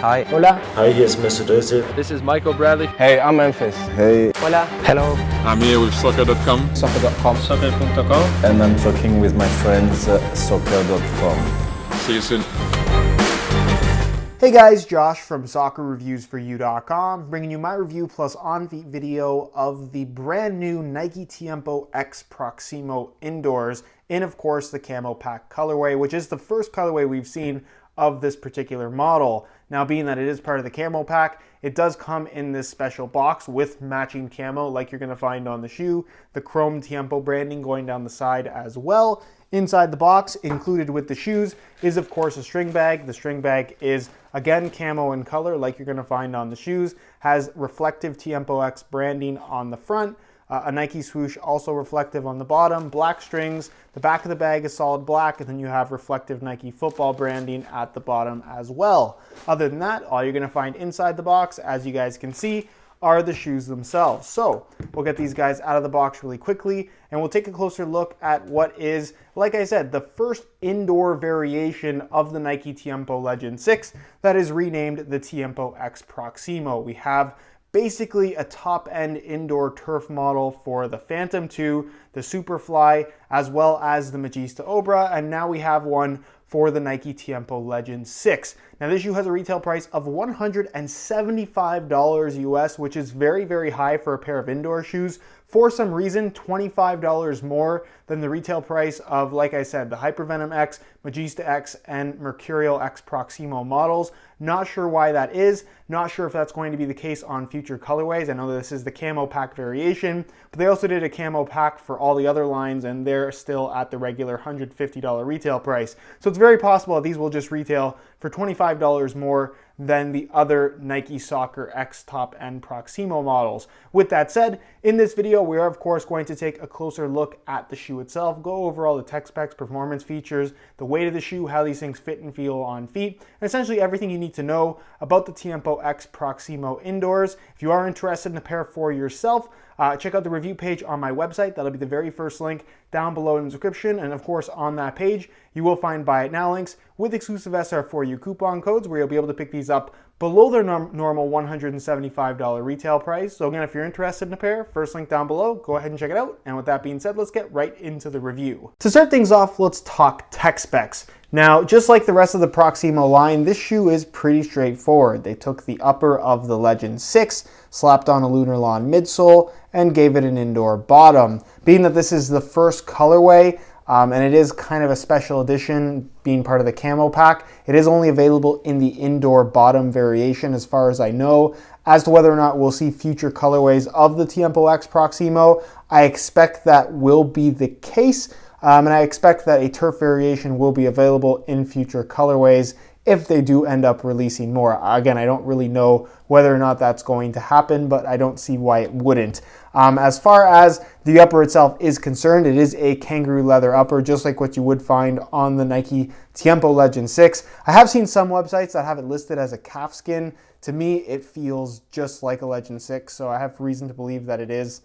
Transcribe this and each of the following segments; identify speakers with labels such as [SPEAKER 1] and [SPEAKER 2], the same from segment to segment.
[SPEAKER 1] Hi. Hola.
[SPEAKER 2] Hi, here's Mr. Dozy.
[SPEAKER 3] This is Michael Bradley.
[SPEAKER 1] Hey, I'm Memphis.
[SPEAKER 4] Hey.
[SPEAKER 1] Hola. Hello.
[SPEAKER 5] I'm here with soccer.com.
[SPEAKER 1] Soccer.com.
[SPEAKER 3] Soccer.com.
[SPEAKER 4] And I'm talking with my friends soccer.com.
[SPEAKER 5] See you soon.
[SPEAKER 6] Hey guys, Josh from soccerreviewsforyou.com, bringing you my review plus on-feet video of the brand new Nike TiempoX Proximo indoors in, of course, the Camo Pack colorway, which is the first colorway we've seen of this particular model. Now, being that it is part of the Camo Pack, it does come in this special box with matching camo like you're going to find on the shoe, the chrome Tiempo branding going down the side as well. Inside the box, included with the shoes, is of course a string bag. The string bag is again camo in color like you're going to find on the shoes, has reflective TiempoX branding on the front, a Nike swoosh also reflective on the bottom, black strings. The back of the bag is solid black, and then you have reflective Nike football branding at the bottom as well. Other than that, all you're going to find inside the box, as you guys can see, are the shoes themselves. So we'll get these guys out of the box really quickly, and we'll take a closer look at what is, like I said, the first indoor variation of the Nike Tiempo Legend 6 that is renamed the TiempoX Proximo. We have basically a top-end indoor turf model for the Phantom 2, the Superfly, as well as the Magista Obra, and now we have one for the Nike Tiempo Legend 6. Now this shoe has a retail price of $175 US, which is very, very high for a pair of indoor shoes. For some reason, $25 more than the retail price of, like I said, the Hypervenom X, Magista X, and Mercurial X Proximo models. Not sure why that is. Not sure if that's going to be the case on future colorways. I know this is the Camo Pack variation, but they also did a Camo Pack for all the other lines, and they're still at the regular $150 retail price. So it's very possible that these will just retail for $25 more than the other Nike Soccer X top-end Proximo models. With that said, in this video, we are of course going to take a closer look at the shoe itself, go over all the tech specs, performance features, the weight of the shoe, how these things fit and feel on feet, and essentially everything you need to know about the TiempoX Proximo indoors. If you are interested in a pair for yourself, check out the review page on my website. That'll be the very first link down below in the description. And of course, on that page, you will find Buy It Now links with exclusive SR4U coupon codes where you'll be able to pick these up below their normal $175 retail price. So again, if you're interested in a pair, first link down below, go ahead and check it out. And with that being said, let's get right into the review. To start things off, let's talk tech specs. Now, just like the rest of the Proximo line, this shoe is pretty straightforward. They took the upper of the Legend 6, slapped on a Lunar Lawn midsole, and gave it an indoor bottom. Being that this is the first colorway, and it is kind of a special edition being part of the Camo Pack, it is only available in the indoor bottom variation as far as I know. As to whether or not we'll see future colorways of the TiempoX Proximo, I expect that will be the case. And I expect that a turf variation will be available in future colorways if they do end up releasing more. Again, I don't really know whether or not that's going to happen, but I don't see why it wouldn't. As far as the upper itself is concerned, it is a kangaroo leather upper, just like what you would find on the Nike Tiempo Legend 6. I have seen some websites that have it listed as a calfskin. To me, it feels just like a Legend 6, so I have reason to believe that it is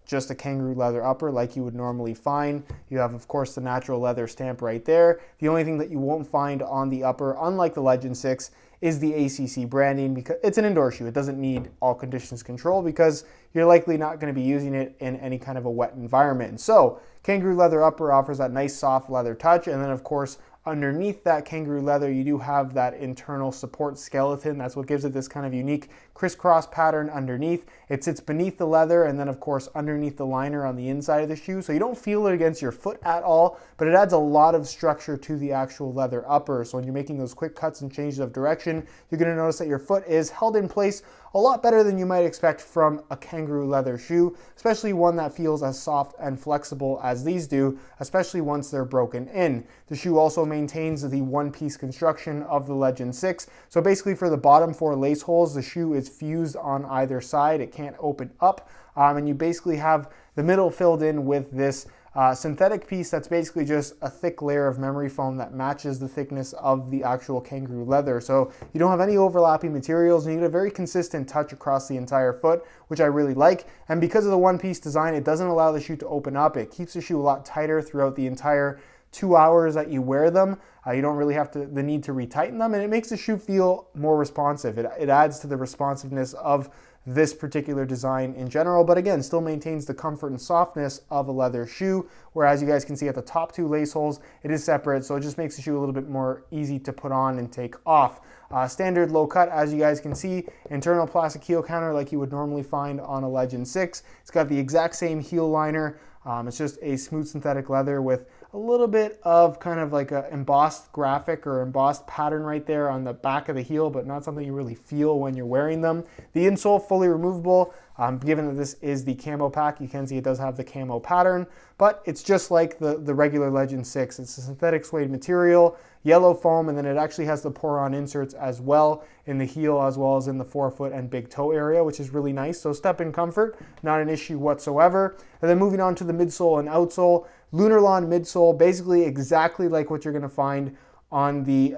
[SPEAKER 6] just a kangaroo leather upper like you would normally find. You have, of course, the natural leather stamp right there. The only thing that you won't find on the upper, unlike the Legend 6, is the ACC branding, because it's an indoor shoe. It doesn't need all conditions control because you're likely not going to be using it in any kind of a wet environment. And so kangaroo leather upper offers that nice soft leather touch, and then of course underneath that kangaroo leather, you do have that internal support skeleton. That's what gives it this kind of unique crisscross pattern underneath. It sits beneath the leather and then of course underneath the liner on the inside of the shoe. So you don't feel it against your foot at all, but it adds a lot of structure to the actual leather upper. So when you're making those quick cuts and changes of direction, you're going to notice that your foot is held in place a lot better than you might expect from a kangaroo leather shoe, especially one that feels as soft and flexible as these do, especially once they're broken in. The shoe also maintains the one-piece construction of the Legend 6. So basically for the bottom 4 lace holes, the shoe is fused on either side. It can't open up, and you basically have the middle filled in with this synthetic piece that's basically just a thick layer of memory foam that matches the thickness of the actual kangaroo leather. So you don't have any overlapping materials, and you get a very consistent touch across the entire foot, which I really like. And because of the one-piece design, it doesn't allow the shoe to open up. It keeps the shoe a lot tighter throughout the entire 2 hours that you wear them. You don't really have the need to retighten them, and it makes the shoe feel more responsive. It adds to the responsiveness of this particular design in general, but again, still maintains the comfort and softness of a leather shoe, whereas you guys can see at the top 2 lace holes, it is separate, so it just makes the shoe a little bit more easy to put on and take off. Standard low cut, as you guys can see, internal plastic heel counter like you would normally find on a Legend 6. It's got the exact same heel liner. It's just a smooth synthetic leather with a little bit of kind of like a embossed graphic or embossed pattern right there on the back of the heel, but not something you really feel when you're wearing them. The insole fully removable. Given that this is the camo pack, you can see it does have the camo pattern, but it's just like the regular Legend 6. It's a synthetic suede material, yellow foam, and then it actually has the pour-on inserts as well in the heel as well as in the forefoot and big toe area, which is really nice. So step-in comfort, not an issue whatsoever. And then moving on to the midsole and outsole, Lunarlon midsole, basically exactly like what you're going to find on the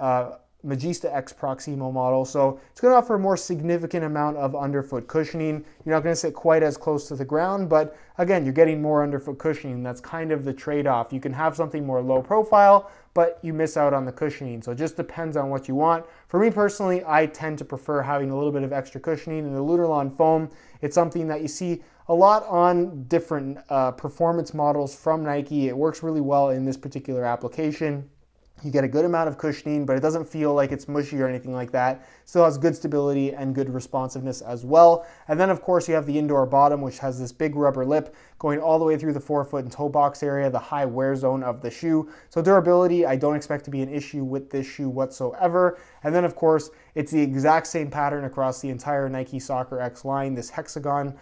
[SPEAKER 6] Magista X Proximo model. So it's going to offer a more significant amount of underfoot cushioning. You're not going to sit quite as close to the ground, but again, you're getting more underfoot cushioning. That's kind of the trade-off. You can have something more low profile, but you miss out on the cushioning. So it just depends on what you want. For me personally, I tend to prefer having a little bit of extra cushioning. In the Lunarlon foam, it's something that you see a lot on different performance models from Nike. It works really well in this particular application. You get a good amount of cushioning, but it doesn't feel like it's mushy or anything like that. Still has good stability and good responsiveness as well. And then of course you have the indoor bottom, which has this big rubber lip going all the way through the forefoot and toe box area, the high wear zone of the shoe. So durability, I don't expect to be an issue with this shoe whatsoever. And then of course, it's the exact same pattern across the entire Nike Soccer X line, this hexagon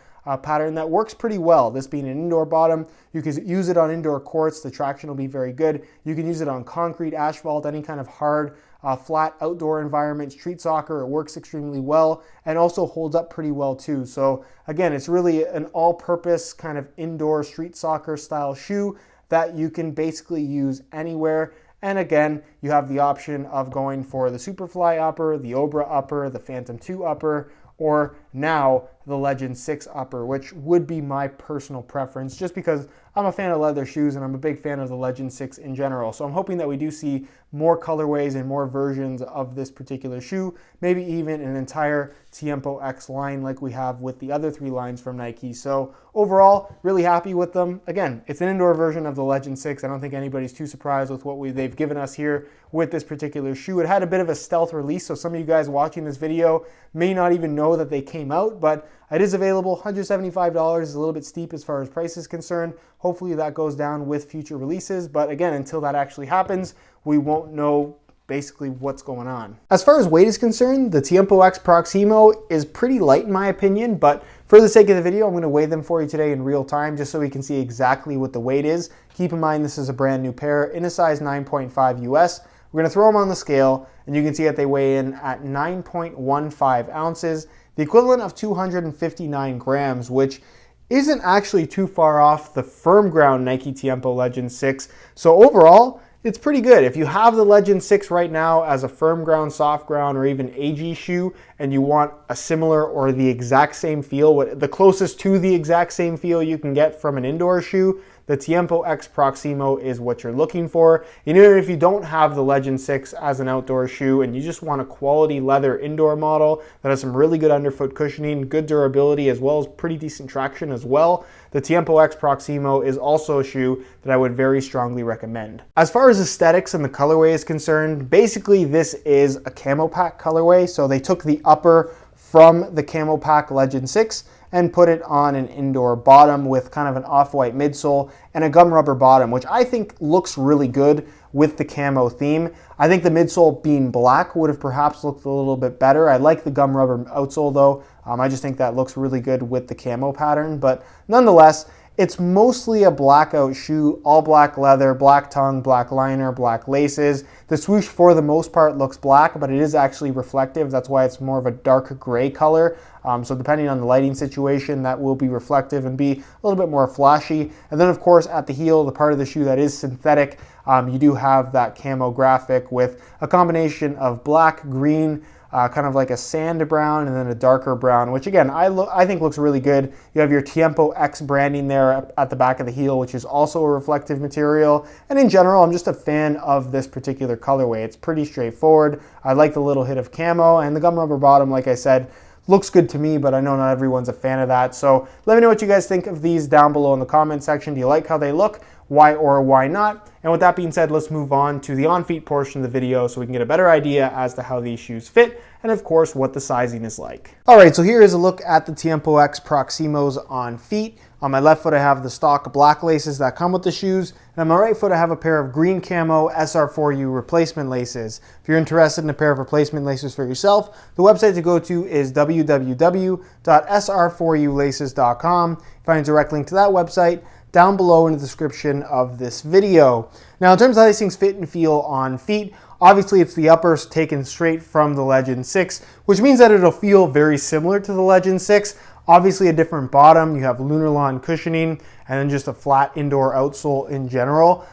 [SPEAKER 6] pattern that works pretty well. This being an indoor bottom, you can use it on indoor courts. The traction will be very good. You can use it on concrete, asphalt, any kind of hard, flat outdoor environment, street soccer. It works extremely well and also holds up pretty well too. So again, it's really an all-purpose kind of indoor street soccer style shoe that you can basically use anywhere. And again, you have the option of going for the Superfly upper, the Obra upper, the Phantom 2 upper, or now the Legend 6 upper, which would be my personal preference just because I'm a fan of leather shoes and I'm a big fan of the Legend 6 in general. So I'm hoping that we do see more colorways and more versions of this particular shoe, maybe even an entire TiempoX line like we have with the other 3 lines from Nike. So overall, really happy with them. Again, it's an indoor version of the Legend 6. I don't think anybody's too surprised with what they've given us here with this particular shoe. It had a bit of a stealth release, so some of you guys watching this video may not even know that they came out, but it is available. $175 is a little bit steep as far as price is concerned. Hopefully that goes down with future releases, but again, until that actually happens, we won't know basically what's going on. As far as weight is concerned, the TiempoX Proximo is pretty light in my opinion, but for the sake of the video, I'm going to weigh them for you today in real time just so we can see exactly what the weight is. Keep in mind this is a brand new pair in a size 9.5 US. We're going to throw them on the scale and you can see that they weigh in at 9.15 ounces, the equivalent of 259 grams, which isn't actually too far off the firm ground Nike Tiempo Legend 6. So overall, it's pretty good. If you have the Legend 6 right now as a firm ground, soft ground, or even AG shoe, and you want a similar or the exact same feel, the closest to the exact same feel you can get from an indoor shoe, the TiempoX Proximo is what you're looking for. And even if you don't have the Legend 6 as an outdoor shoe and you just want a quality leather indoor model that has some really good underfoot cushioning, good durability, as well as pretty decent traction as well, the TiempoX Proximo is also a shoe that I would very strongly recommend. As far as aesthetics and the colorway is concerned, basically this is a camo pack colorway. So they took the upper from the camo pack Legend 6 and put it on an indoor bottom with kind of an off-white midsole and a gum rubber bottom, which I think looks really good with the camo theme. I think the midsole being black would have perhaps looked a little bit better. I like the gum rubber outsole though. I just think that looks really good with the camo pattern, but nonetheless, it's mostly a blackout shoe, all black leather, black tongue, black liner, black laces. The swoosh for the most part looks black, but it is actually reflective. That's why it's more of a dark gray color. So depending on the lighting situation, that will be reflective and be a little bit more flashy. And then of course at the heel, the part of the shoe that is synthetic, you do have that camo graphic with a combination of black, green, kind of like a sand brown and then a darker brown, which again, I think looks really good. You have your TiempoX branding there at the back of the heel, which is also a reflective material. And in general, I'm just a fan of this particular colorway. It's pretty straightforward. I like the little hit of camo, and the gum rubber bottom, like I said, looks good to me, but I know not everyone's a fan of that. So let me know what you guys think of these down below in the comment section. Do you like how they look? Why or why not? And with that being said, let's move on to the on-feet portion of the video so we can get a better idea as to how these shoes fit and of course what the sizing is like. All right, so here is a look at the TiempoX Proximos on feet. On my left foot I have the stock black laces that come with the shoes, and on my right foot I have a pair of green camo SR4U replacement laces. If you're interested in a pair of replacement laces for yourself, the website to go to is www.sr4ulaces.com. Find a direct link to that website down below in the description of this video. Now in terms of how these things fit and feel on feet, obviously it's the uppers taken straight from the Legend 6, which means that it'll feel very similar to the Legend 6. Obviously a different bottom, you have lunar lawn cushioning, and then just a flat indoor outsole in general,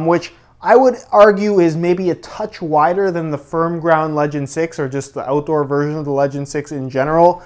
[SPEAKER 6] which I would argue is maybe a touch wider than the firm ground Legend 6 or just the outdoor version of the Legend 6 in general.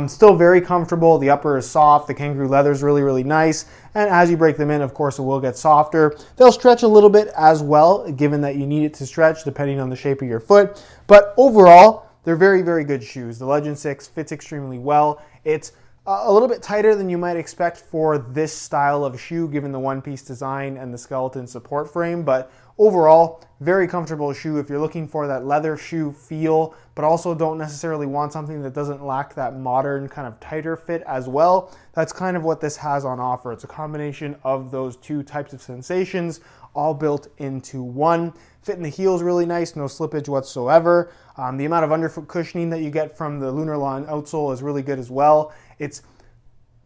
[SPEAKER 6] Still very comfortable. The upper is soft. The kangaroo leather is really, really nice. And as you break them in, of course, it will get softer. They'll stretch a little bit as well, given that you need it to stretch depending on the shape of your foot. But overall, they're very, very good shoes. The Legend 6 fits extremely well. It's a little bit tighter than you might expect for this style of shoe, given the one-piece design and the skeleton support frame. But overall, very comfortable shoe if you're looking for that leather shoe feel, but also don't necessarily want something that doesn't lack that modern kind of tighter fit as well. That's kind of what this has on offer. It's a combination of those two types of sensations all built into one. Fit in the heel is really nice, no slippage whatsoever. The amount of underfoot cushioning that you get from the lunar lawn outsole is really good as well. It's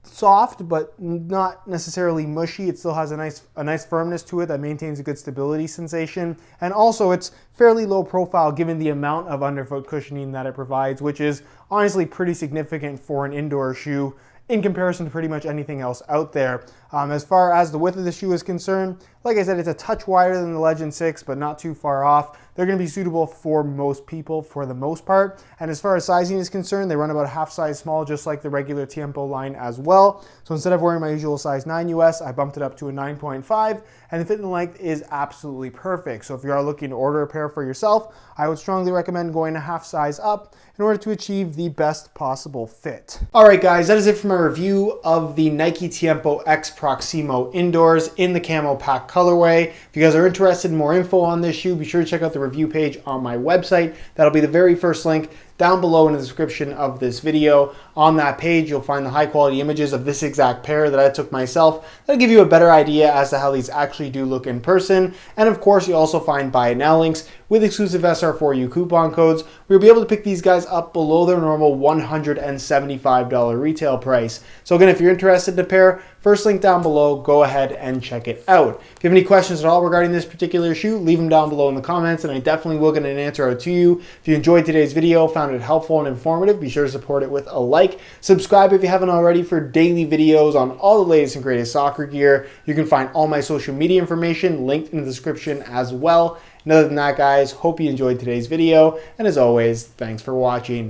[SPEAKER 6] soft, but not necessarily mushy. It still has a nice firmness to it that maintains a good stability sensation. And also it's fairly low profile given the amount of underfoot cushioning that it provides, which is honestly pretty significant for an indoor shoe in comparison to pretty much anything else out there. As far as the width of the shoe is concerned, like I said, it's a touch wider than the Legend 6, but not too far off. They're gonna be suitable for most people for the most part. And as far as sizing is concerned, they run about a half size small, just like the regular Tiempo line as well. So instead of wearing my usual size 9 US, I bumped it up to a 9.5, and the fit and length is absolutely perfect. So if you are looking to order a pair for yourself, I would strongly recommend going a half size up in order to achieve the best possible fit. All right, guys, that is it for my review of the Nike TiempoX Proximo indoors in the camo pack colorway. If you guys are interested in more info on this shoe, be sure to check out the review page on my website. That'll be the very first link down below in the description of this video. On that page, you'll find the high quality images of this exact pair that I took myself. That'll give you a better idea as to how these actually do look in person. And of course, you'll also find buy it now links with exclusive SR4U coupon codes, where you'll be able to pick these guys up below their normal $175 retail price. So again, if you're interested in a pair, first link down below, go ahead and check it out. If you have any questions at all regarding this particular shoe, leave them down below in the comments, and I definitely will get an answer out to you. If you enjoyed today's video, found it helpful and informative, be sure to support it with a like. Subscribe if you haven't already for daily videos on all the latest and greatest soccer gear. You can find all my social media information linked in the description as well. And other than that, guys, hope you enjoyed today's video, and as always, thanks for watching.